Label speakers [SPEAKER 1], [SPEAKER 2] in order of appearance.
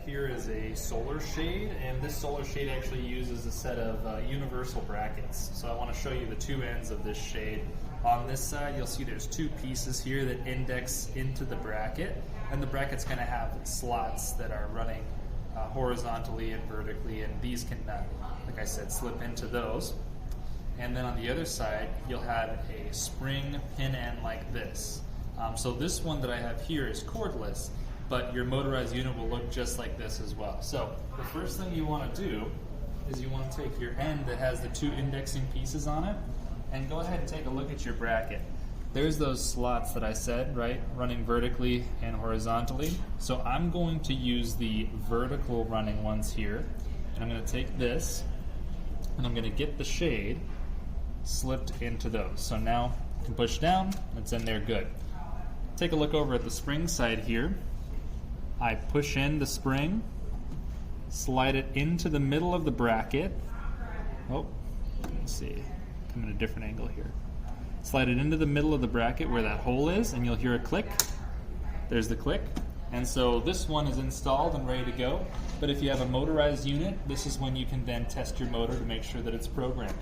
[SPEAKER 1] here is a solar shade, and this solar shade actually uses a set of universal brackets. So I want to show you the two ends of this shade. On this side, you'll see there's two pieces here that index into the bracket, and the bracket's going to have slots that are running horizontally and vertically, and these can, like I said, slip into those. And then on the other side, you'll have a spring pin end like this. So this one that I have here is cordless, but your motorized unit will look just like this as well. So the first thing you want to do is you want to take your end that has the two indexing pieces on it and go ahead and take a look at your bracket. There's those slots that I said, right, running vertically and horizontally. So I'm going to use the vertical running ones here, and I'm going to take this and I'm going to get the shade slipped into those. So now I can push down, it's in there good. Take a look over at the spring side here. I push in the spring, slide it into the middle of the bracket. Oh, let's see, come at a different angle here. Slide it into the middle of the bracket where that hole is, and you'll hear a click. There's the click. And so this one is installed and ready to go. But if you have a motorized unit, this is when you can then test your motor to make sure that it's programmed.